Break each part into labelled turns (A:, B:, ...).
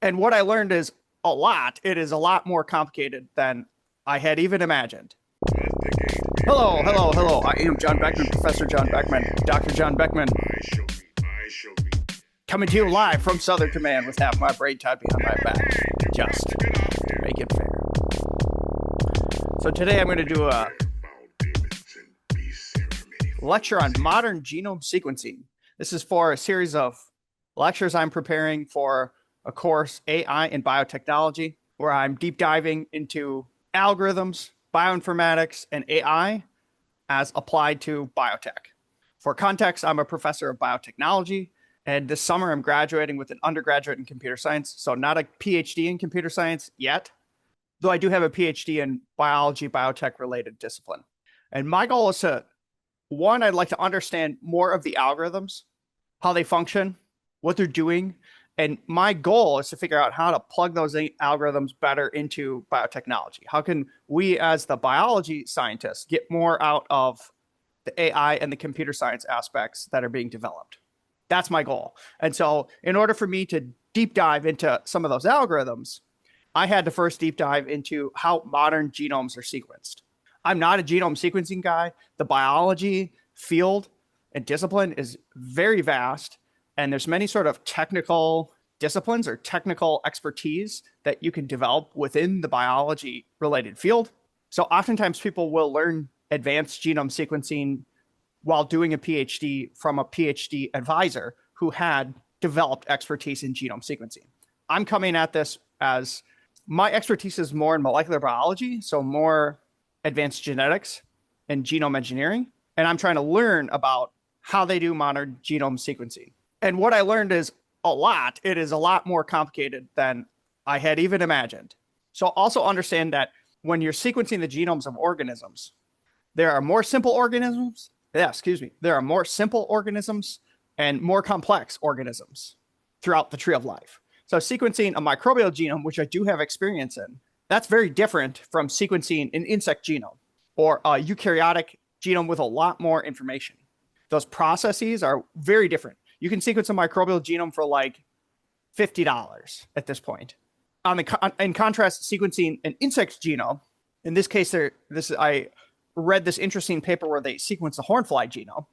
A: And what I learned is a lot. It is a lot more complicated than I had even imagined. Hello, hello, hello. I am John Beckman, Professor John Beckman, Dr. John Beckman, coming to you live from Southern Command with half my brain tied behind my back, just to make it fair. So today I'm going to do a lecture on modern genome sequencing. This is for a series of lectures I'm preparing for a course, AI in Biotechnology, where I'm deep diving into algorithms, bioinformatics, and AI as applied to biotech. For context, I'm a professor of biotechnology, and this summer I'm graduating with an undergraduate in computer science, so not a PhD in computer science yet, though I do have a PhD in biology, biotech-related discipline. And my goal is to, one, I'd like to understand more of the algorithms, how they function, what they're doing, and my goal is to figure out how to plug those algorithms better into biotechnology. How can we, as the biology scientists, get more out of the AI and the computer science aspects that are being developed? That's my goal. And so in order for me to deep dive into some of those algorithms, I had to first deep dive into how modern genomes are sequenced. I'm not a genome sequencing guy. The biology field and discipline is very vast, and there's many sort of technical disciplines or technical expertise that you can develop within the biology related field. So oftentimes people will learn advanced genome sequencing while doing a PhD from a PhD advisor who had developed expertise in genome sequencing. I'm coming at this as my expertise is more in molecular biology, so more advanced genetics and genome engineering. And I'm trying to learn about how they do modern genome sequencing. And what I learned is a lot. It is a lot more complicated than I had even imagined. So also understand that when you're sequencing the genomes of organisms, there are more simple organisms. There are more simple organisms and more complex organisms throughout the tree of life. So sequencing a microbial genome, which I do have experience in, that's very different from sequencing an insect genome or a eukaryotic genome with a lot more information. Those processes are very different. You can sequence a microbial genome for like $50 at this point. In contrast, sequencing an insect genome, in this case, I read this interesting paper where they sequence the Hornfly genome.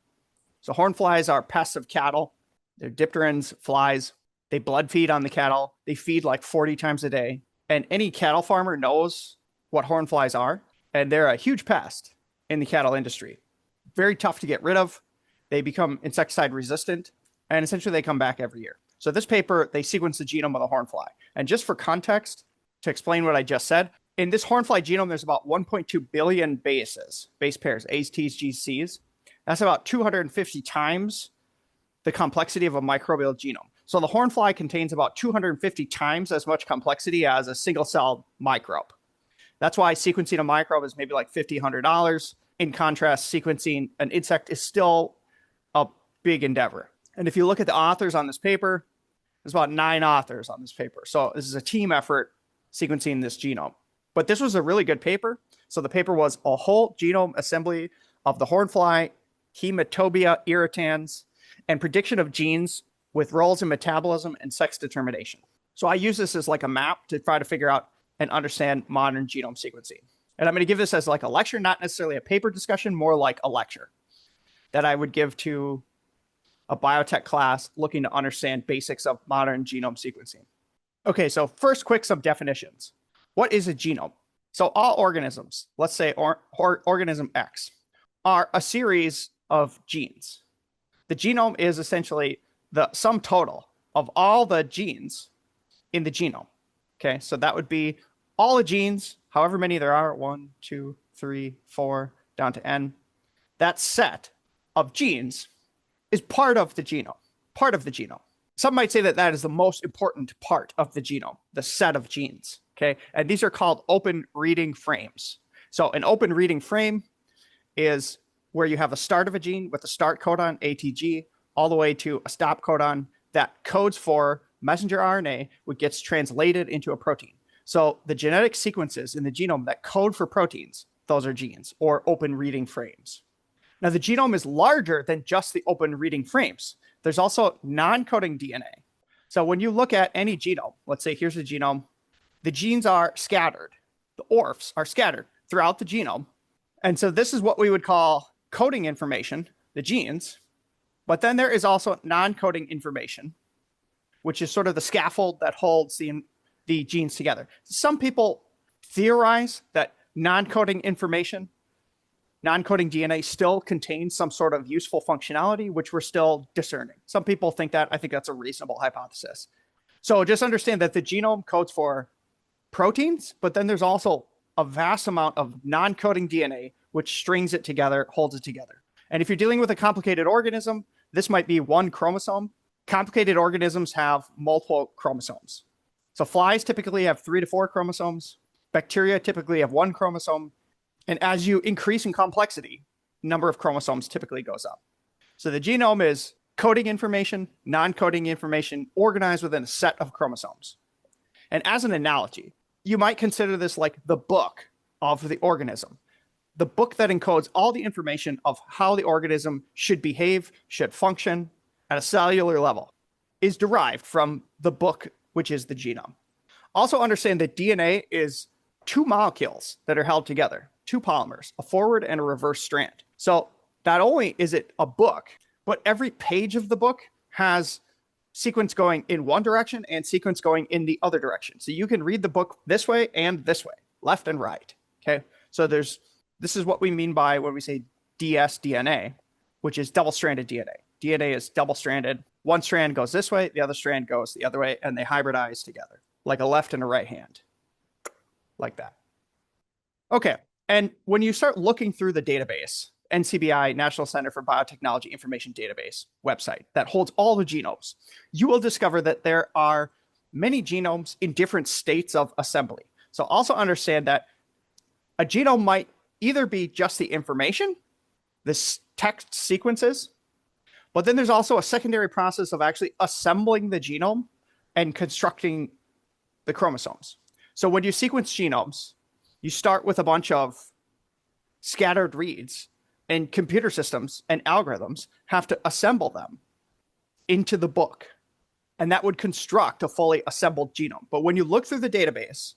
A: So Hornflies are pests of cattle. They're dipterans, flies. They blood feed on the cattle. They feed like 40 times a day. And any cattle farmer knows what Hornflies are. And they're a huge pest in the cattle industry. Very tough to get rid of. They become insecticide resistant. And essentially they come back every year. So this paper, they sequence the genome of the Hornfly. And just for context, to explain what I just said, in this Hornfly genome, there's about 1.2 billion base pairs, A's, T's, G's, C's. That's about 250 times the complexity of a microbial genome. So the Hornfly contains about 250 times as much complexity as a single-cell microbe. That's why sequencing a microbe is maybe like $50, $100. In contrast, sequencing an insect is still a big endeavor. And if you look at the authors on this paper, there's about 9 authors on this paper. So this is a team effort sequencing this genome. But this was a really good paper. So the paper was a whole genome assembly of the Hornfly, Hematobia irritans, and prediction of genes with roles in metabolism and sex determination. So I use this as like a map to try to figure out and understand modern genome sequencing. And I'm going to give this as like a lecture, not necessarily a paper discussion, more like a lecture that I would give to a biotech class looking to understand basics of modern genome sequencing. Okay, so first, some definitions. What is a genome? So all organisms, let's say organism X, are a series of genes. The genome is essentially the sum total of all the genes in the genome. Okay, so that would be all the genes, however many there are, 1, 2, 3, 4, down to n. That set of genes is part of the genome. Some might say that that is the most important part of the genome, the set of genes, okay? And these are called open reading frames. So an open reading frame is where you have a start of a gene with a start codon, ATG, all the way to a stop codon that codes for messenger RNA, which gets translated into a protein. So the genetic sequences in the genome that code for proteins, those are genes or open reading frames. Now, the genome is larger than just the open reading frames. There's also non-coding DNA. So when you look at any genome, let's say here's a genome, the genes are scattered. The ORFs are scattered throughout the genome. And so this is what we would call coding information, the genes. But then there is also non-coding information, which is sort of the scaffold that holds the genes together. Some people theorize that non-coding information, non-coding DNA still contains some sort of useful functionality, which we're still discerning. Some people think that. I think that's a reasonable hypothesis. So just understand that the genome codes for proteins, but then there's also a vast amount of non-coding DNA, which strings it together, holds it together. And if you're dealing with a complicated organism, this might be one chromosome. Complicated organisms have multiple chromosomes. So flies typically have 3 to 4 chromosomes. Bacteria typically have 1 chromosome. And as you increase in complexity, number of chromosomes typically goes up. So the genome is coding information, non-coding information, organized within a set of chromosomes. And as an analogy, you might consider this like the book of the organism. The book that encodes all the information of how the organism should behave, should function at a cellular level is derived from the book, which is the genome. Also understand that DNA is 2 molecules that are held together, 2 polymers, a forward and a reverse strand. So not only is it a book, but every page of the book has sequence going in one direction and sequence going in the other direction. So you can read the book this way and this way, left and right. Okay. So this is what we mean by when we say dsDNA, which is double-stranded DNA. DNA is double-stranded. One strand goes this way, the other strand goes the other way, and they hybridize together, like a left and a right hand, like that. Okay, and when you start looking through the database, NCBI, National Center for Biotechnology Information Database website that holds all the genomes, you will discover that there are many genomes in different states of assembly. So also understand that a genome might either be just the information, this text sequences, but then there's also a secondary process of actually assembling the genome and constructing the chromosomes. So when you sequence genomes, you start with a bunch of scattered reads, and computer systems and algorithms have to assemble them into the book. And that would construct a fully assembled genome. But when you look through the database,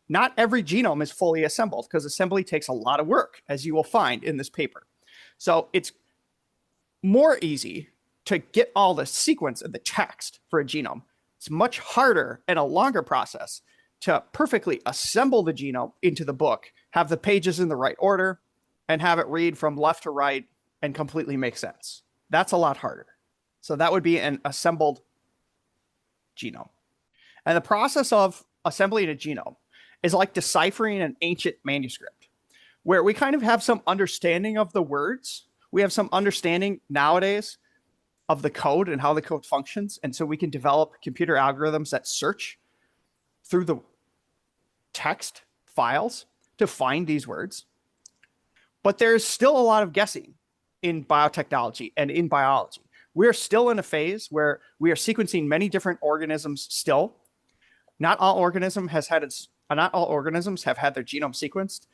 A: not every genome is fully assembled because assembly takes a lot of work, as you will find in this paper. So it's more easy to get all the sequence and the text for a genome. It's much harder and a longer process to perfectly assemble the genome into the book, have the pages in the right order, and have it read from left to right and completely make sense. That's a lot harder. So that would be an assembled genome. And the process of assembling a genome is like deciphering an ancient manuscript, where we kind of have some understanding of the words. We have some understanding nowadays of the code and how the code functions. And so we can develop computer algorithms that search through the text files to find these words. But there's still a lot of guessing in biotechnology and in biology. We're still in a phase where we are sequencing many different organisms still. Not all organisms have had their genome sequenced.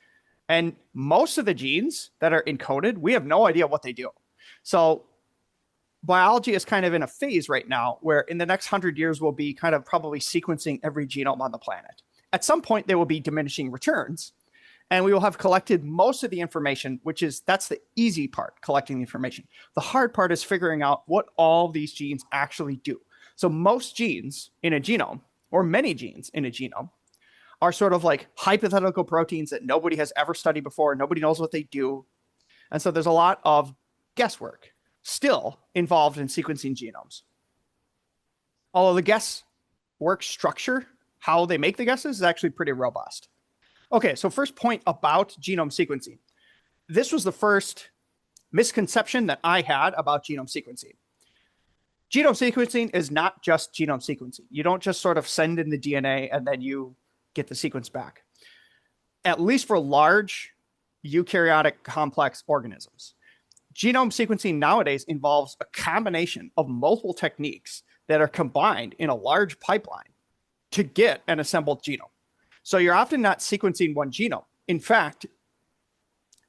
A: And most of the genes that are encoded, we have no idea what they do. So biology is kind of in a phase right now where in the next 100 years, we'll be kind of probably sequencing every genome on the planet. At some point, there will be diminishing returns. And we will have collected most of the information, that's the easy part, collecting the information. The hard part is figuring out what all these genes actually do. So most genes in a genome, or many genes in a genome, are sort of like hypothetical proteins that nobody has ever studied before. Nobody knows what they do. And so there's a lot of guesswork still involved in sequencing genomes. Although the guesswork structure, how they make the guesses, is actually pretty robust. Okay, so first point about genome sequencing. This was the first misconception that I had about genome sequencing. Genome sequencing is not just genome sequencing. You don't just sort of send in the DNA and then you get the sequence back. At least for large eukaryotic complex organisms. Genome sequencing nowadays involves a combination of multiple techniques that are combined in a large pipeline to get an assembled genome. So you're often not sequencing one genome. In fact,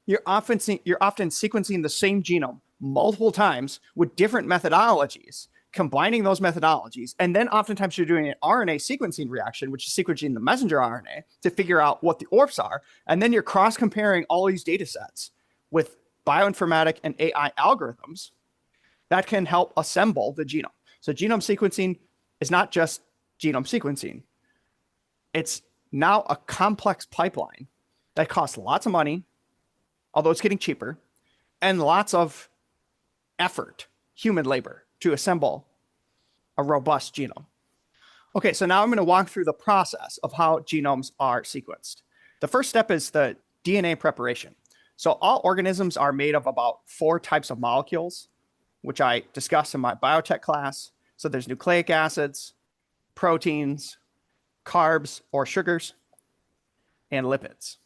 A: you're often sequencing the same genome multiple times with different methodologies combining those methodologies. And then oftentimes you're doing an RNA sequencing reaction, which is sequencing the messenger RNA to figure out what the ORFs are. And then you're cross-comparing all these data sets with bioinformatic and AI algorithms that can help assemble the genome. So genome sequencing is not just genome sequencing. It's now a complex pipeline that costs lots of money, although it's getting cheaper, and lots of effort, human labor, to assemble a robust genome. Okay, so now I'm going to walk through the process of how genomes are sequenced. The first step is the DNA preparation. So all organisms are made of about 4 types of molecules, which I discussed in my biotech class. So there's nucleic acids, proteins, carbs or sugars, and lipids.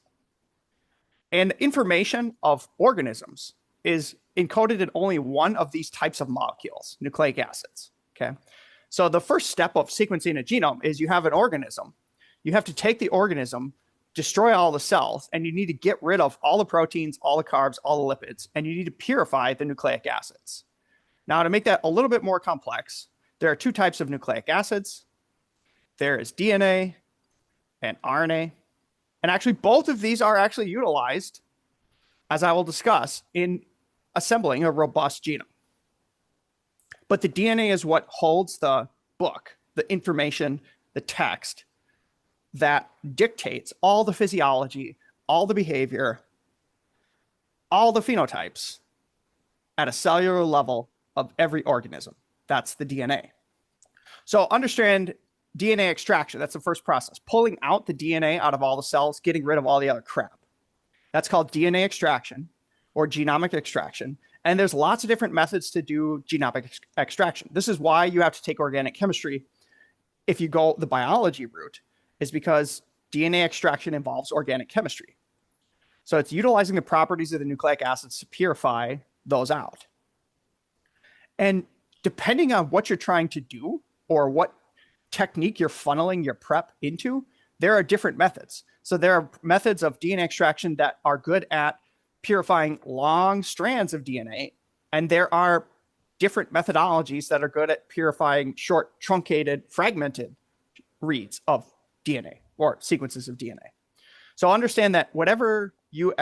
A: And information of organisms is encoded in only one of these types of molecules, nucleic acids. Okay. So the first step of sequencing a genome is you have an organism. You have to take the organism, destroy all the cells, and you need to get rid of all the proteins, all the carbs, all the lipids, and you need to purify the nucleic acids. Now, to make that a little bit more complex, there are 2 types of nucleic acids. There is DNA and RNA. And actually, both of these are actually utilized, as I will discuss, in assembling a robust genome. But the DNA is what holds the book, the information, the text that dictates all the physiology, all the behavior, all the phenotypes at a cellular level of every organism. That's the DNA. So understand DNA extraction. That's the first process. Pulling out the DNA out of all the cells, getting rid of all the other crap. That's called DNA extraction or genomic extraction. And there's lots of different methods to do genomic extraction. This is why you have to take organic chemistry if you go the biology route, is because DNA extraction involves organic chemistry. So it's utilizing the properties of the nucleic acids to purify those out. And depending on what you're trying to do or what technique you're funneling your prep into, there are different methods. So there are methods of DNA extraction that are good at purifying long strands of DNA, and there are different methodologies that are good at purifying short, truncated, fragmented reads of DNA or sequences of DNA. So understand that whenever you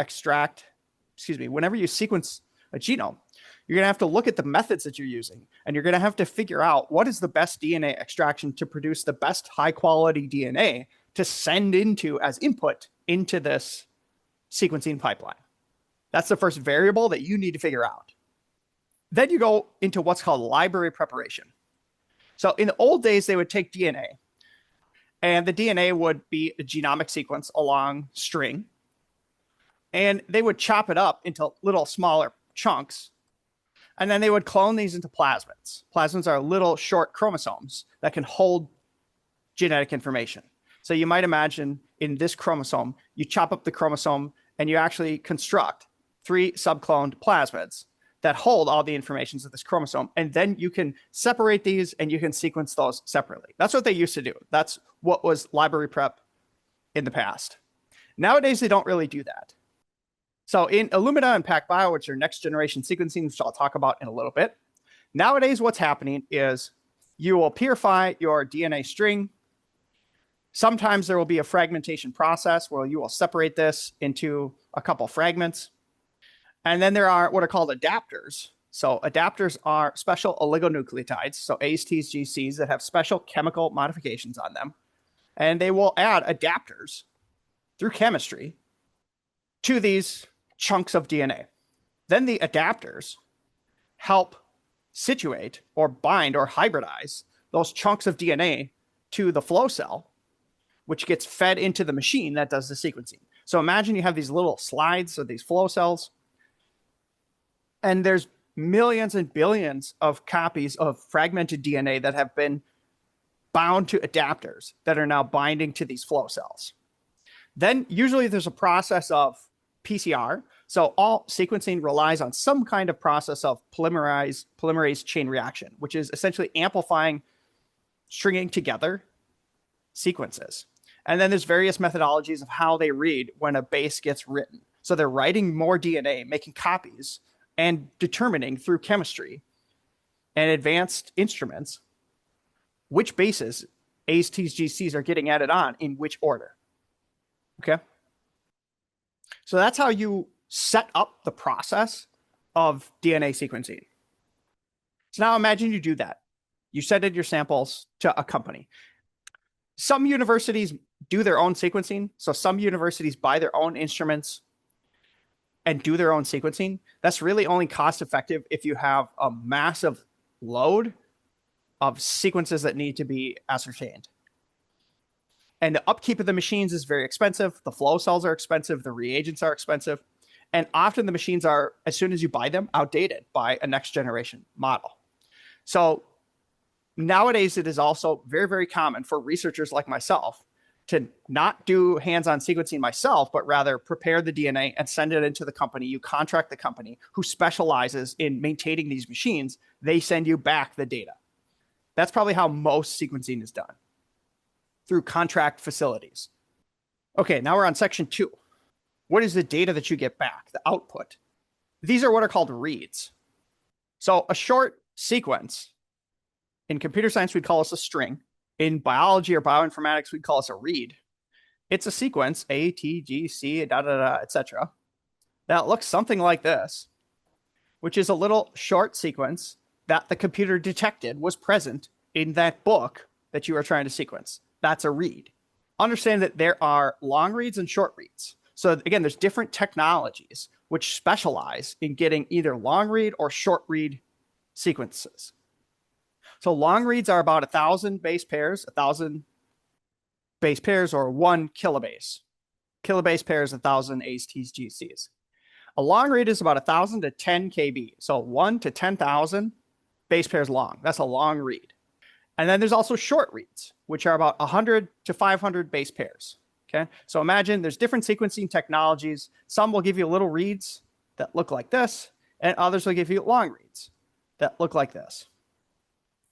A: sequence a genome, you're going to have to look at the methods that you're using, and you're going to have to figure out what is the best DNA extraction to produce the best high quality DNA to send into as input into this sequencing pipeline. That's the first variable that you need to figure out. Then you go into what's called library preparation. So in the old days, they would take DNA, and the DNA would be a genomic sequence along string, and they would chop it up into little smaller chunks, and then they would clone these into plasmids. Plasmids are little short chromosomes that can hold genetic information. So you might imagine in this chromosome, you chop up the chromosome and you actually construct 3 subcloned plasmids that hold all the informations of this chromosome. And then you can separate these and you can sequence those separately. That's what they used to do. That's what was library prep in the past. Nowadays, they don't really do that. So in Illumina and PacBio, which are next generation sequencing, which I'll talk about in a little bit, nowadays what's happening is you will purify your DNA string. Sometimes there will be a fragmentation process where you will separate this into a couple fragments. And then there are what are called adapters. So adapters are special oligonucleotides, so A's, T's, G's, C's that have special chemical modifications on them. And they will add adapters through chemistry to these chunks of DNA. Then the adapters help situate or bind or hybridize those chunks of DNA to the flow cell, which gets fed into the machine that does the sequencing. So imagine you have these little slides of these flow cells, and there's millions and billions of copies of fragmented DNA that have been bound to adapters that are now binding to these flow cells. Then usually there's a process of PCR. So all sequencing relies on some kind of process of polymerase chain reaction, which is essentially amplifying, stringing together sequences. And then there's various methodologies of how they read when a base gets written. So they're writing more DNA, making copies, and determining through chemistry and advanced instruments which bases A's, T's, G's, C's are getting added on in which order. Okay. So that's how you set up the process of DNA sequencing. So now imagine you do that. You send in your samples to a company. Some universities do their own sequencing. So some universities buy their own instruments and do their own sequencing. That's really only cost effective if you have a massive load of sequences that need to be ascertained. And the upkeep of the machines is very expensive. The flow cells are expensive. The reagents are expensive. And often the machines are, as soon as you buy them, outdated by a next generation model. So nowadays, it is also very, very common for researchers like myself to not do hands-on sequencing myself, but rather prepare the DNA and send it into the company. You contract the company who specializes in maintaining these machines. They send you back the data. That's probably how most sequencing is done, through contract facilities. Okay, now we're on section 2. What is the data that you get back, the output? These are what are called reads. So a short sequence, in computer science, we'd call this a string. In biology or bioinformatics, we'd call this a read. It's a sequence, A, T, G, C, etc., that looks something like this, which is a little short sequence that the computer detected was present in that book that you are trying to sequence. That's a read. Understand that there are long reads and short reads. So again, there's different technologies which specialize in getting either long read or short read sequences. So long reads are about 1,000 base pairs, 1,000 base pairs, or 1 kilobase. Kilobase pairs, 1,000 A's, T's, G's, C's. A long read is about 1,000 to 10 KB. So 1 to 10,000 base pairs long. That's a long read. And then there's also short reads, which are about 100 to 500 base pairs. Okay, so imagine there's different sequencing technologies. Some will give you little reads that look like this, and others will give you long reads that look like this.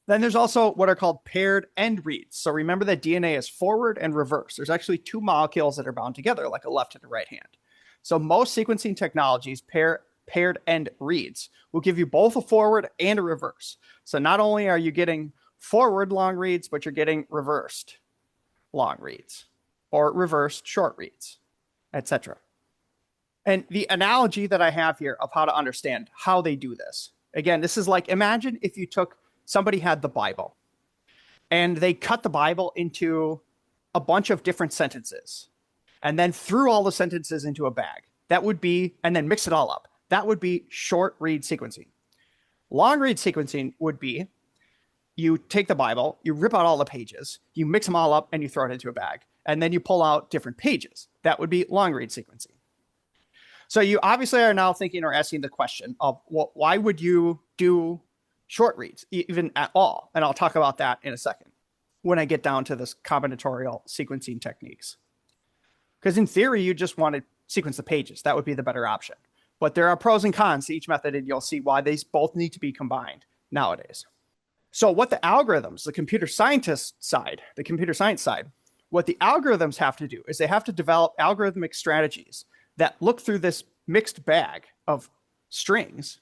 A: Then there's also what are called paired end reads. So remember that DNA is forward and reverse. There's actually 2 molecules that are bound together, like a left and a right hand. So most sequencing technologies, paired end reads, will give you both a forward and a reverse. So not only are you getting forward long reads, but you're getting reversed long reads, or reversed short reads, etc. And the analogy that I have here of how to understand how they do this, again, this is like, imagine if you took, somebody had the Bible and they cut the Bible into a bunch of different sentences and then threw all the sentences into a bag. That would be, and then mix it all up. That would be short read sequencing. Long read sequencing would be, you take the Bible, you rip out all the pages, you mix them all up, and you throw it into a bag. And then you pull out different pages. That would be long read sequencing. So you obviously are now thinking or asking the question of, well, why would you do short reads even at all? And I'll talk about that in a second when I get down to this combinatorial sequencing techniques. Because in theory, you just want to sequence the pages. That would be the better option. But there are pros and cons to each method, and you'll see why these both need to be combined nowadays. So what the algorithms, the computer science side, what the algorithms have to do is they have to develop algorithmic strategies that look through this mixed bag of strings,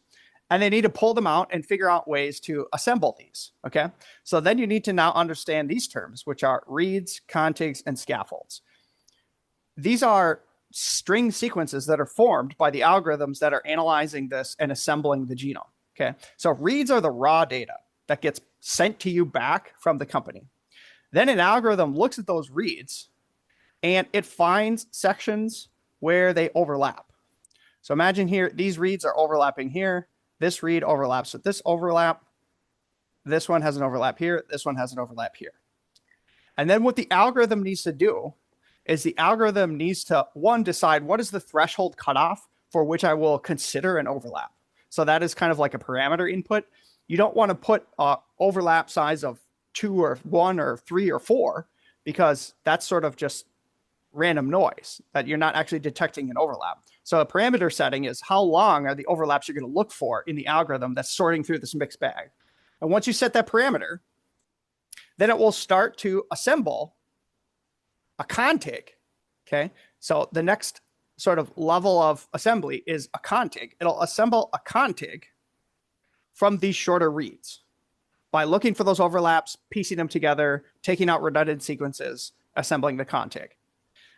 A: and they need to pull them out and figure out ways to assemble these, okay? So then you need to now understand these terms, which are reads, contigs, and scaffolds. These are string sequences that are formed by the algorithms that are analyzing this and assembling the genome, okay? So reads are the raw data that gets sent to you back from the company. Then an algorithm looks at those reads and it finds sections where they overlap. So imagine here, these reads are overlapping here. This read overlaps with this overlap. This one has an overlap here. This one has an overlap here. And then what the algorithm needs to do is the algorithm needs to, one, decide what is the threshold cutoff for which I will consider an overlap. So that is kind of like a parameter input. You don't want to put an overlap size of 2 or 1 or 3 or 4 because that's sort of just random noise that you're not actually detecting an overlap. So a parameter setting is how long are the overlaps you're going to look for in the algorithm that's sorting through this mixed bag. And once you set that parameter, then it will start to assemble a contig, okay? So the next sort of level of assembly is a contig. It'll assemble a contig from these shorter reads. by looking for those overlaps, piecing them together, taking out redundant sequences, assembling the contig.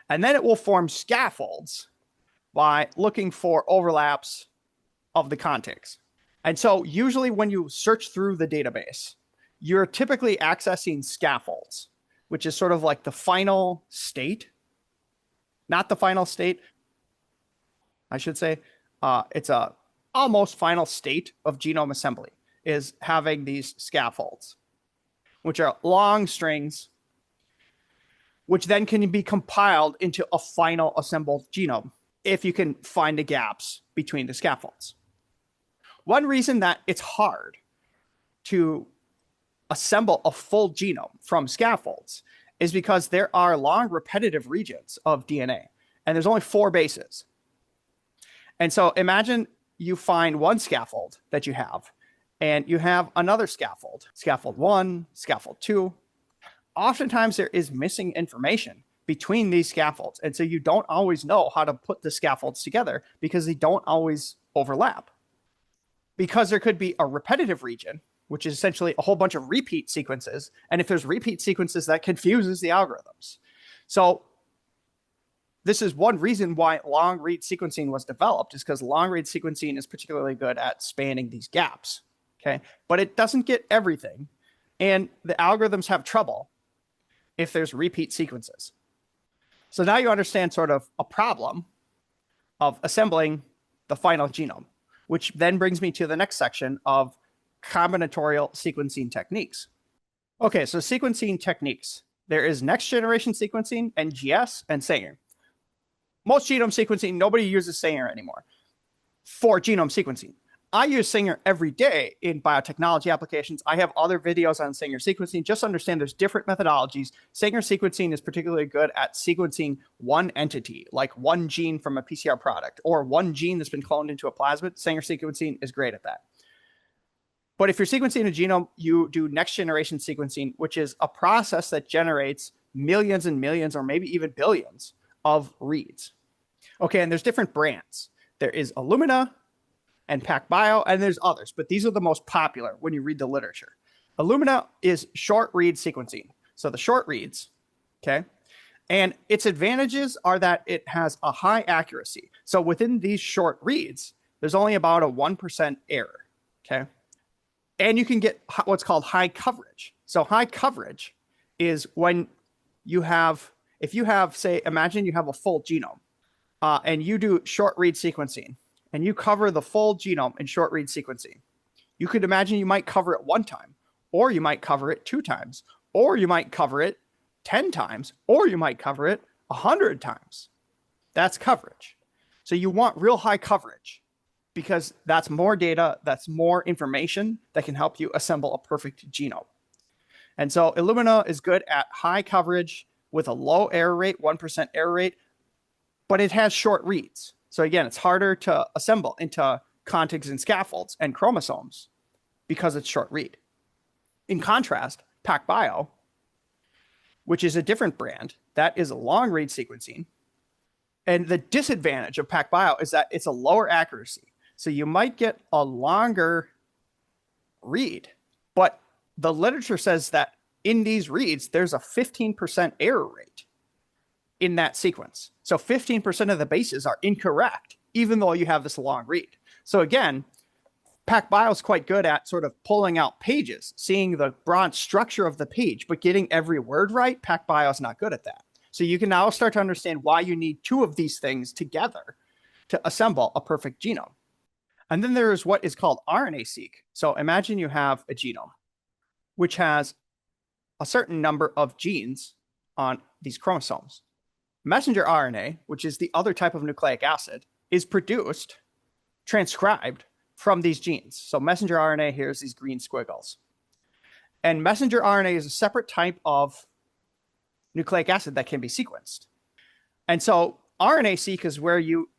A: And then it will form scaffolds by looking for overlaps of the contigs. And so usually when you search through the database, you're typically accessing scaffolds, which is sort of like the final state. Not the final state, I should say. It's a almost final state of genome assembly, is having these scaffolds, which are long strings, which then can be compiled into a final assembled genome if you can find the gaps between the scaffolds. One reason that it's hard to assemble a full genome from scaffolds is because there are long repetitive regions of DNA, and there's only 4 bases. And so imagine you find one scaffold that you have, and you have another scaffold, scaffold 1, scaffold 2. Oftentimes there is missing information between these scaffolds, and so you don't always know how to put the scaffolds together because they don't always overlap. Because there could be a repetitive region, which is essentially a whole bunch of repeat sequences, and if there's repeat sequences, that confuses the algorithms. So this is one reason why long-read sequencing was developed, is because long-read sequencing is particularly good at spanning these gaps, okay? But it doesn't get everything, and the algorithms have trouble if there's repeat sequences. So now you understand sort of a problem of assembling the final genome, which then brings me to the next section of combinatorial sequencing techniques. Okay, so sequencing techniques. There is next generation sequencing, NGS, and Sanger. Most genome sequencing, nobody uses Sanger anymore for genome sequencing. I use Sanger every day in biotechnology applications. I have other videos on Sanger sequencing. Just understand there's different methodologies. Sanger sequencing is particularly good at sequencing one entity, like one gene from a PCR product, or one gene that's been cloned into a plasmid. Sanger sequencing is great at that. But if you're sequencing a genome, you do next generation sequencing, which is a process that generates millions and millions, or maybe even billions of reads. Okay, and there's different brands. There is Illumina and PacBio, and there's others, but these are the most popular when you read the literature. Illumina is short read sequencing. So the short reads, okay, and its advantages are that it has a high accuracy. So within these short reads, there's only about a 1% error, okay? And you can get what's called high coverage. So high coverage is when you have, if you have, say, imagine you have a full genome, and you do short read sequencing, and you cover the full genome in short read sequencing. You could imagine you might cover it 1 time, or you might cover it 2 times, or you might cover it 10 times, or you might cover it 100 times. That's coverage. So you want real high coverage because that's more data, that's more information that can help you assemble a perfect genome. And so Illumina is good at high coverage with a low error rate, 1% error rate, but it has short reads. So again, it's harder to assemble into contigs and scaffolds and chromosomes because it's short read. In contrast, PacBio, which is a different brand, that is a long read sequencing. And the disadvantage of PacBio is that it's a lower accuracy. So you might get a longer read, but the literature says that in these reads, there's a 15% error rate in that sequence. So 15% of the bases are incorrect, even though you have this long read. So again, PacBio is quite good at sort of pulling out pages, seeing the broad structure of the page, but getting every word right. PacBio is not good at that. So you can now start to understand why you need 2 of these things together to assemble a perfect genome. And then there is what is called RNA-seq. So imagine you have a genome, which has a certain number of genes on these chromosomes. Messenger RNA, which is the other type of nucleic acid, is produced, transcribed from these genes. So messenger RNA, here's these green squiggles. And messenger RNA is a separate type of nucleic acid that can be sequenced. And so RNA-seq is where you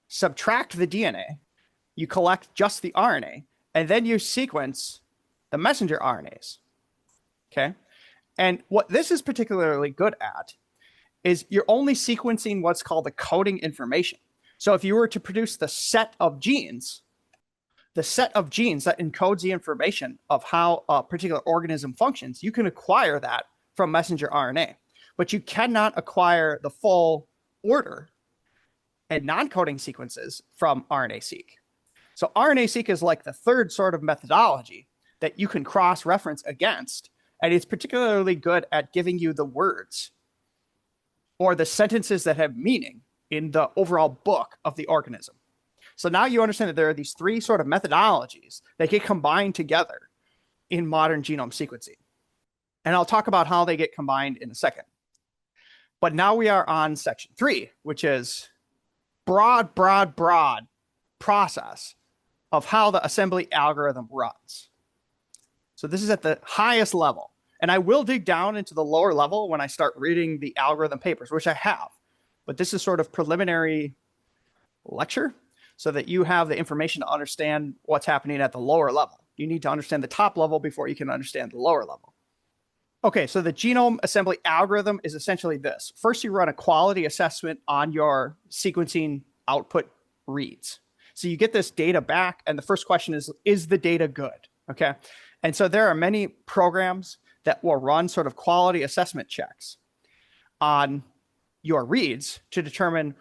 A: subtract the DNA, you collect just the RNA, and then you sequence the messenger RNAs. Okay? And what this is particularly good at is you're only sequencing what's called the coding information. So if you were to produce the set of genes, the set of genes that encodes the information of how a particular organism functions, you can acquire that from messenger RNA, but you cannot acquire the full order and non-coding sequences from RNA-seq. So RNA-seq is like the third sort of methodology that you can cross-reference against, and it's particularly good at giving you the words or the sentences that have meaning in the overall book of the organism. So now you understand that there are these three sort of methodologies that get combined together in modern genome sequencing. And I'll talk about how they get combined in a second. But now we are on section 3, which is broad process of how the assembly algorithm runs. So this is at the highest level. And I will dig down into the lower level when I start reading the algorithm papers, which I have. But this is sort of preliminary lecture so that you have the information to understand what's happening at the lower level. You need to understand the top level before you can understand the lower level. Okay, so the genome assembly algorithm is essentially this. First, you run a quality assessment on your sequencing output reads. So you get this data back, and the first question is the data good? Okay, and so there are many programs that will run sort of quality assessment checks on your reads to determine,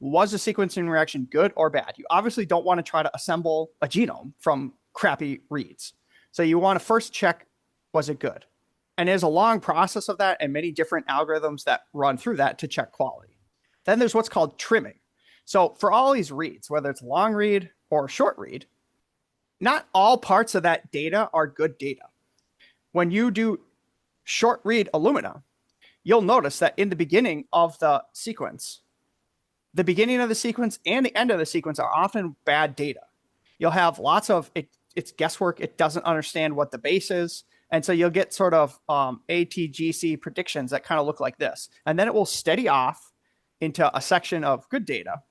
A: was the sequencing reaction good or bad? You obviously don't want to try to assemble a genome from crappy reads. So you want to first check, was it good? And there's a long process of that and many different algorithms that run through that to check quality. Then there's what's called trimming. So for all these reads, whether it's long read or short read, not all parts of that data are good data. When you do short read Illumina, you'll notice that in the beginning of the sequence, the beginning of the sequence and the end of the sequence are often bad data. You'll have lots of, it's guesswork. It doesn't understand what the base is. And so you'll get sort of ATGC predictions that kind of look like this. And then it will steady off into a section of good data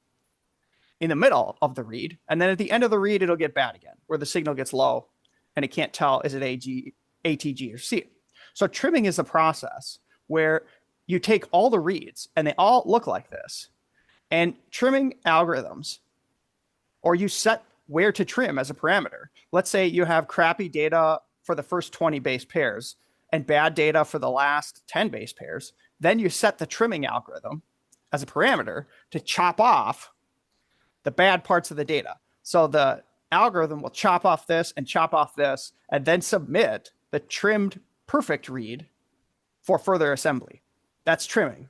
A: in the middle of the read. And then at the end of the read, it'll get bad again, where the signal gets low and it can't tell, is it ATG or C? So trimming is a process where you take all the reads and they all look like this. And trimming algorithms, or you set where to trim as a parameter. Let's say you have crappy data for the first 20 base pairs and bad data for the last 10 base pairs. Then you set the trimming algorithm as a parameter to chop off the bad parts of the data. So the algorithm will chop off this and chop off this and then submit the trimmed perfect read for further assembly. That's trimming.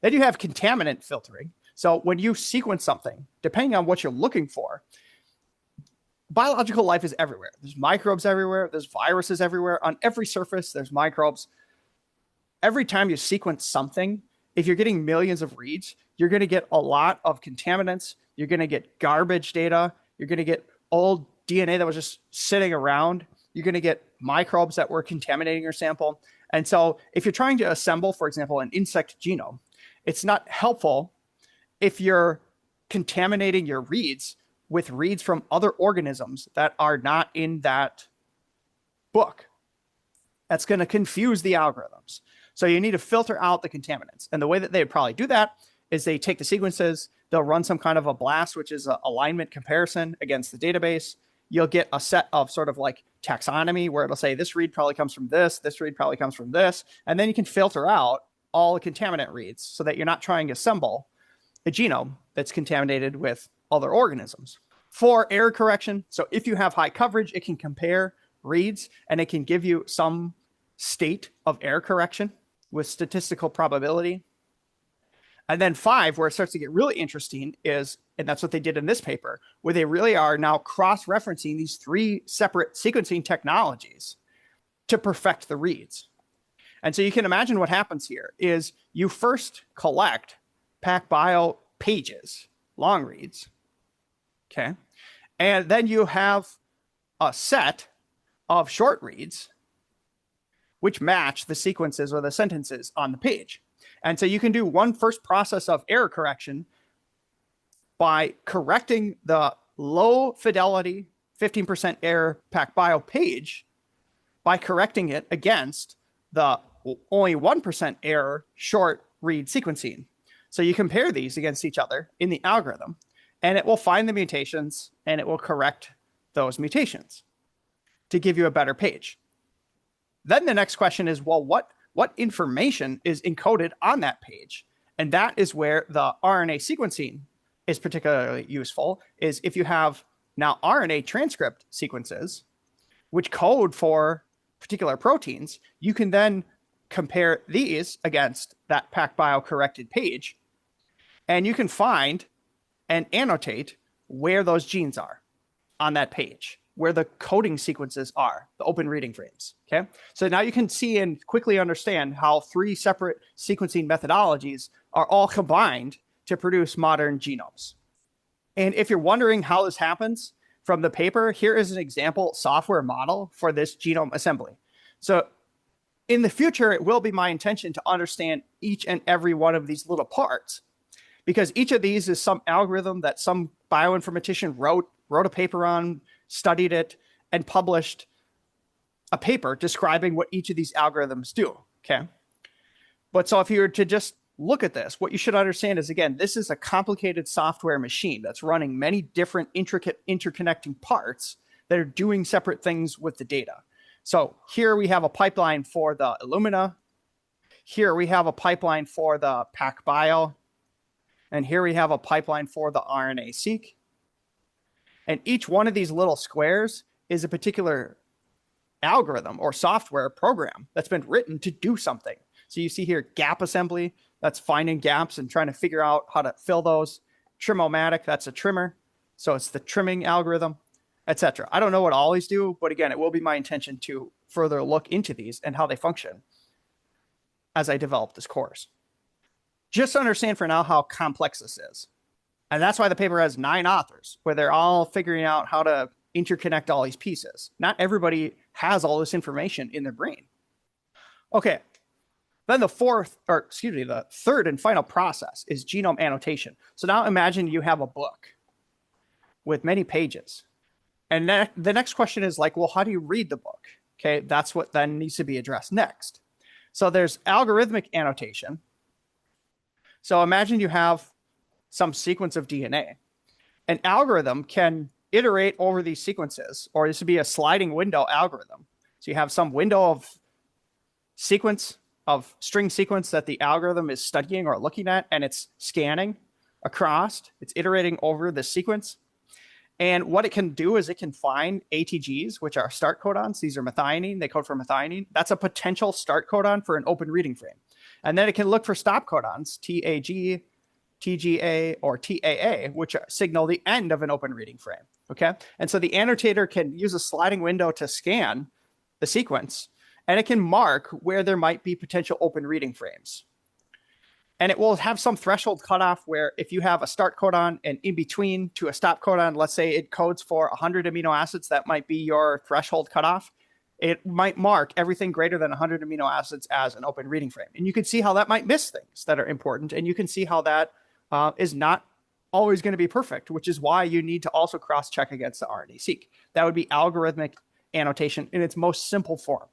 A: Then you have contaminant filtering. So when you sequence something, depending on what you're looking for, biological life is everywhere. There's microbes everywhere. There's viruses everywhere. On every surface, there's microbes. Every time you sequence something, if you're getting millions of reads, you're going to get a lot of contaminants. You're going to get garbage data. You're going to get old DNA that was just sitting around. You're going to get microbes that were contaminating your sample. And so if you're trying to assemble, for example, an insect genome, it's not helpful if you're contaminating your reads with reads from other organisms that are not in that book. That's going to confuse the algorithms. So you need to filter out the contaminants. And the way that they probably do that is they take the sequences, they'll run some kind of a blast, which is an alignment comparison against the database. You'll get a set of sort of like taxonomy where it'll say this read probably comes from this read probably comes from this. And then you can filter out all the contaminant reads so that you're not trying to assemble a genome that's contaminated with other organisms. For error correction, so if you have high coverage, it can compare reads and it can give you some state of error correction with statistical probability. And then 5, where it starts to get really interesting is, and that's what they did in this paper, where they really are now cross-referencing these 3 separate sequencing technologies to perfect the reads. And so you can imagine what happens here is you first collect PacBio pages, long reads, okay? And then you have a set of short reads which match the sequences or the sentences on the page. And so you can do one first process of error correction by correcting the low fidelity 15% error PacBio page by correcting it against the only 1% error short read sequencing. So you compare these against each other in the algorithm, and it will find the mutations and it will correct those mutations to give you a better page. Then the next question is, well, what information is encoded on that page? And that is where the RNA sequencing is particularly useful, is if you have now RNA transcript sequences, which code for particular proteins, you can then compare these against that PacBio corrected page, and you can find and annotate where those genes are on that page, where the coding sequences are, the open reading frames. Okay, so now you can see and quickly understand how 3 separate sequencing methodologies are all combined to produce modern genomes. And if you're wondering how this happens from the paper, here is an example software model for this genome assembly. So in the future, it will be my intention to understand each and every one of these little parts, because each of these is some algorithm that some bioinformatician wrote a paper on, studied it, and published a paper describing what each of these algorithms do. Okay. But so if you were to just look at this, what you should understand is, again, this is a complicated software machine that's running many different intricate interconnecting parts that are doing separate things with the data. So here we have a pipeline for the Illumina. Here we have a pipeline for the PacBio. And here we have a pipeline for the RNA-seq. And each one of these little squares is a particular algorithm or software program that's been written to do something. So you see here gap assembly, that's finding gaps and trying to figure out how to fill those. Trimomatic, that's a trimmer. So it's the trimming algorithm, etc. I don't know what all these do, but again, it will be my intention to further look into these and how they function as I develop this course. Just to understand for now how complex this is. And that's why the paper has 9 authors, where they're all figuring out how to interconnect all these pieces. Not everybody has all this information in their brain. Okay, then the third and final process is genome annotation. So now imagine you have a book with many pages. And then the next question is like, well, how do you read the book? Okay, that's what then needs to be addressed next. So there's algorithmic annotation. So imagine you have some sequence of DNA. An algorithm can iterate over these sequences, or this would be a sliding window algorithm. So you have some window of string sequence that the algorithm is studying or looking at, and it's scanning across, it's iterating over the sequence. And what it can do is it can find ATGs, which are start codons. These are methionine. They code for methionine. That's a potential start codon for an open reading frame. And then it can look for stop codons, TAG, TGA, or TAA, which signal the end of an open reading frame. Okay. And so the annotator can use a sliding window to scan the sequence, and it can mark where there might be potential open reading frames. And it will have some threshold cutoff where if you have a start codon and in between to a stop codon, let's say it codes for 100 amino acids, that might be your threshold cutoff. It might mark everything greater than 100 amino acids as an open reading frame. And you can see how that might miss things that are important. And you can see how that is not always going to be perfect, which is why you need to also cross-check against the RNA-seq. That would be algorithmic annotation in its most simple form.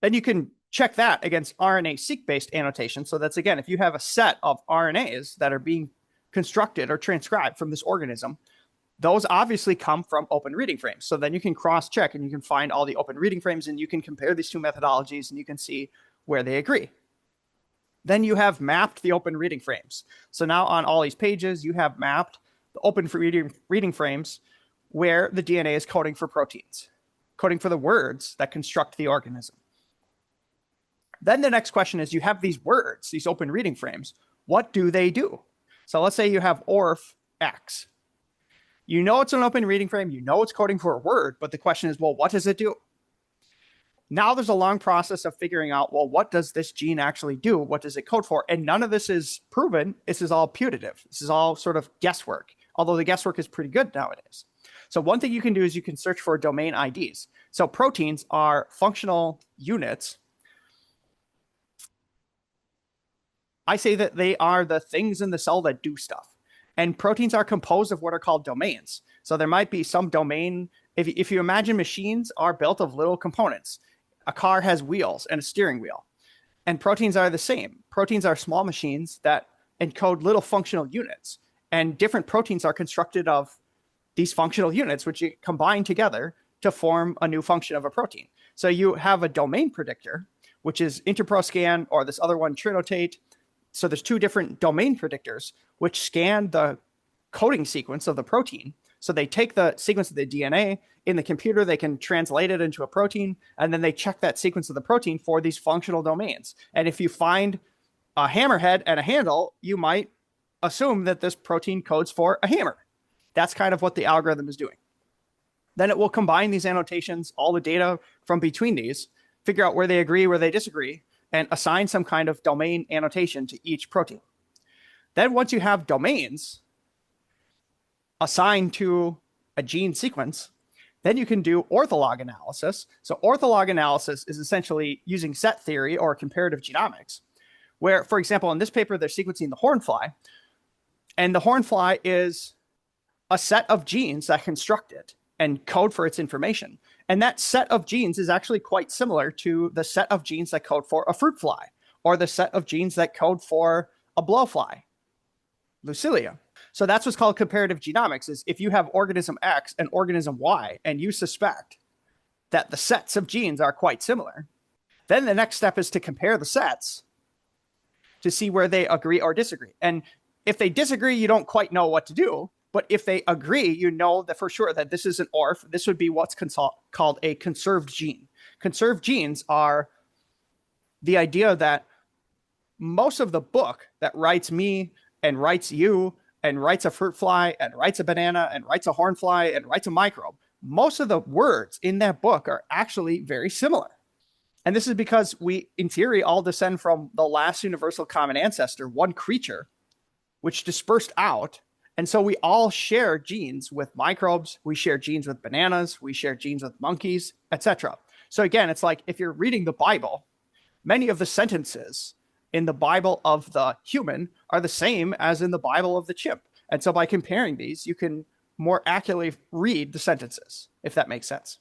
A: Then you can check that against RNA-seq-based annotation. So that's, again, if you have a set of RNAs that are being constructed or transcribed from this organism, those obviously come from open reading frames. So then you can cross-check and you can find all the open reading frames, and you can compare these two methodologies and you can see where they agree. Then you have mapped the open reading frames. So now on all these pages, you have mapped the open reading frames where the DNA is coding for proteins, coding for the words that construct the organism. Then the next question is, you have these words, these open reading frames. What do they do? So let's say you have ORF X. You know it's an open reading frame. You know it's coding for a word, but the question is, well, what does it do? Now there's a long process of figuring out, well, what does this gene actually do? What does it code for? And none of this is proven. This is all putative. This is all sort of guesswork, although the guesswork is pretty good nowadays. So one thing you can do is you can search for domain IDs. So proteins are functional units. I say that they are the things in the cell that do stuff. And proteins are composed of what are called domains. So there might be some domain. If you imagine machines are built of little components, a car has wheels and a steering wheel. And proteins are the same. Proteins are small machines that encode little functional units. And different proteins are constructed of these functional units, which you combine together to form a new function of a protein. So you have a domain predictor, which is interproscan, or this other one, trinotate. So there's two different domain predictors, which scan the coding sequence of the protein. So they take the sequence of the DNA in the computer, they can translate it into a protein, and then they check that sequence of the protein for these functional domains. And if you find a hammerhead and a handle, you might assume that this protein codes for a hammer. That's kind of what the algorithm is doing. Then it will combine these annotations, all the data from between these, figure out where they agree, where they disagree, and assign some kind of domain annotation to each protein. Then once you have domains assigned to a gene sequence, then you can do ortholog analysis. So ortholog analysis is essentially using set theory or comparative genomics, where, for example, in this paper, they're sequencing the hornfly, and the hornfly is a set of genes that construct it and code for its information. And that set of genes is actually quite similar to the set of genes that code for a fruit fly, or the set of genes that code for a blowfly, Lucilia. So that's what's called comparative genomics, is if you have organism X and organism Y, and you suspect that the sets of genes are quite similar, then the next step is to compare the sets to see where they agree or disagree. And if they disagree, you don't quite know what to do. But if they agree, you know that for sure that this is an ORF. This would be what's called a conserved gene. Conserved genes are the idea that most of the book that writes me and writes you and writes a fruit fly and writes a banana and writes a hornfly and writes a microbe, most of the words in that book are actually very similar. And this is because we, in theory, all descend from the last universal common ancestor, one creature, which dispersed out. And so we all share genes with microbes, we share genes with bananas, we share genes with monkeys, etc. So again, it's like if you're reading the Bible, many of the sentences in the Bible of the human are the same as in the Bible of the chimp. And so by comparing these, you can more accurately read the sentences, if that makes sense.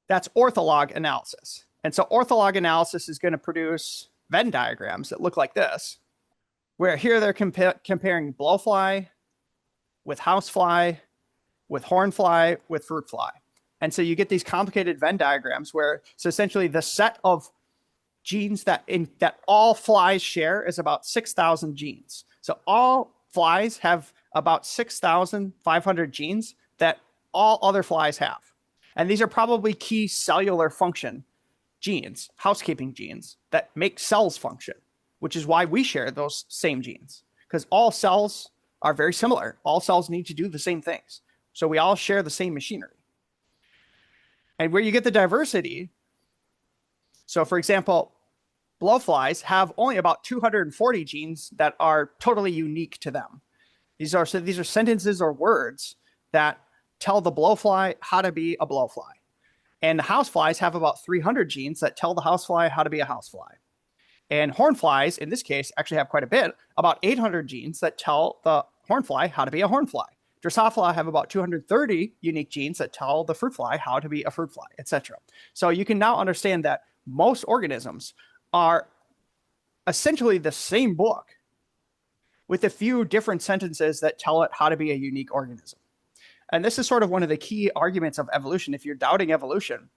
A: That's ortholog analysis. And so ortholog analysis is going to produce Venn diagrams that look like this, where here they're comparing blowfly with housefly, with hornfly, with fruit fly. And so you get these complicated Venn diagrams where, so essentially the set of genes that all flies share is about 6,000 genes. So all flies have about 6,500 genes that all other flies have. And these are probably key cellular function genes, housekeeping genes that make cells function, which is why we share those same genes, because all cells are very similar. All cells need to do the same things. So we all share the same machinery. And where you get the diversity, so for example, blowflies have only about 240 genes that are totally unique to them. These are sentences or words that tell the blowfly how to be a blowfly. And the houseflies have about 300 genes that tell the housefly how to be a housefly. And hornflies, in this case, actually have quite a bit, about 800 genes that tell the hornfly how to be a hornfly. Drosophila have about 230 unique genes that tell the fruit fly how to be a fruit fly, etc. So you can now understand that most organisms are essentially the same book with a few different sentences that tell it how to be a unique organism. And this is sort of one of the key arguments of evolution. If you're doubting evolution,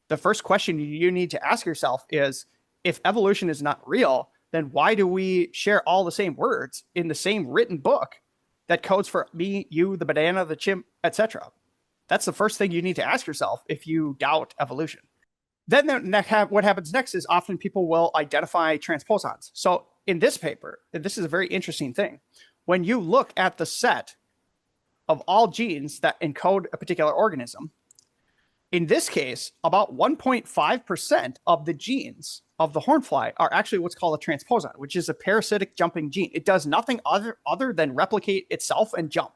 A: the first question you need to ask yourself is, if evolution is not real, then why do we share all the same words in the same written book that codes for me, you, the banana, the chimp, etc.? That's the first thing you need to ask yourself if you doubt evolution. Then what happens next is often people will identify transposons. So in this paper, and this is a very interesting thing, when you look at the set of all genes that encode a particular organism, in this case, about 1.5% of the genes of the hornfly are actually what's called a transposon, which is a parasitic jumping gene. It does nothing other than replicate itself and jump.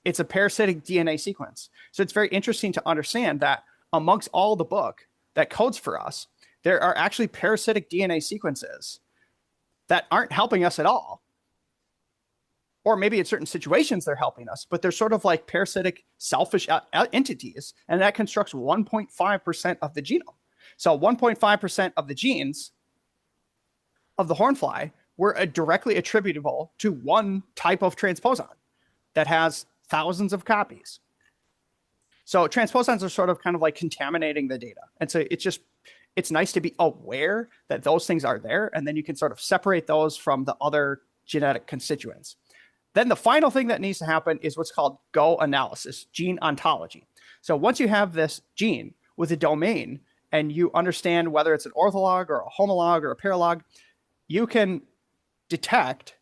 A: It's a parasitic DNA sequence. So it's very interesting to understand that amongst all the book that codes for us, there are actually parasitic DNA sequences that aren't helping us at all. Or maybe in certain situations they're helping us, but they're sort of like parasitic, selfish entities, and that constructs 1.5% of the genome. So 1.5% of the genes of the hornfly were directly attributable to one type of transposon that has thousands of copies. So transposons are sort of kind of like contaminating the data. And so it's nice to be aware that those things are there, and then you can sort of separate those from the other genetic constituents. Then the final thing that needs to happen is what's called GO analysis, gene ontology. So once you have this gene with a domain and you understand whether it's an ortholog or a homolog or a paralog, you can detect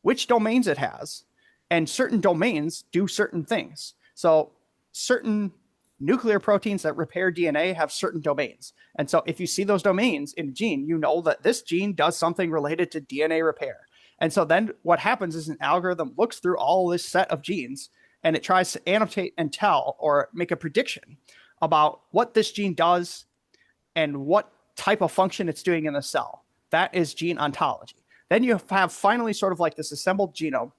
A: which domains it has, and certain domains do certain things. So certain nuclear proteins that repair DNA have certain domains. And so if you see those domains in a gene, you know that this gene does something related to DNA repair. And so then what happens is an algorithm looks through all this set of genes and it tries to annotate and tell or make a prediction about what this gene does and what type of function it's doing in the cell. That is gene ontology. Then you have finally sort of like this assembled genome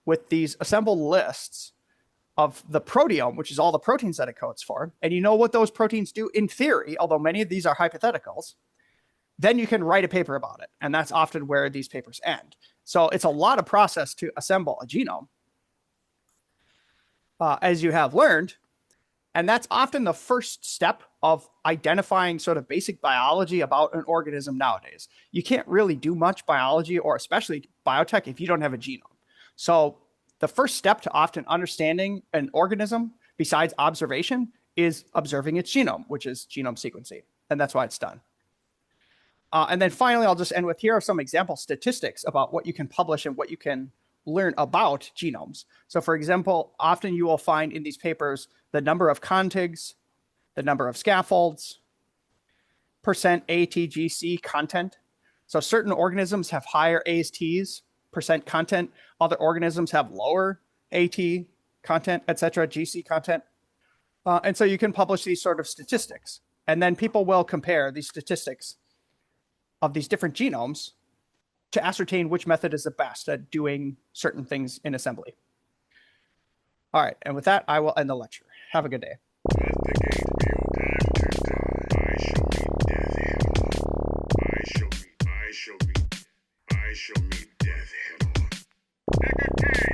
A: with these assembled lists of the proteome, which is all the proteins that it codes for, and you know what those proteins do in theory, although many of these are hypotheticals, then you can write a paper about it. And that's often where these papers end. So it's a lot of process to assemble a genome, as you have learned. And that's often the first step of identifying sort of basic biology about an organism nowadays. You can't really do much biology or especially biotech if you don't have a genome. So the first step to often understanding an organism besides observation is observing its genome, which is genome sequencing. And that's why it's done. And then finally, I'll just end with here are some example statistics about what you can publish and what you can learn about genomes. So for example, often you will find in these papers the number of contigs, the number of scaffolds, percent ATGC content. So certain organisms have higher ASTs, percent content. Other organisms have lower AT content, etc., GC content. And so you can publish these sort of statistics. And then people will compare these statistics of these different genomes to ascertain which method is the best at doing certain things in assembly. All right, and with that, I will end the lecture. Have a good day.
B: Let the gate be opened to die. I shall meet death head on. I shall meet death head on.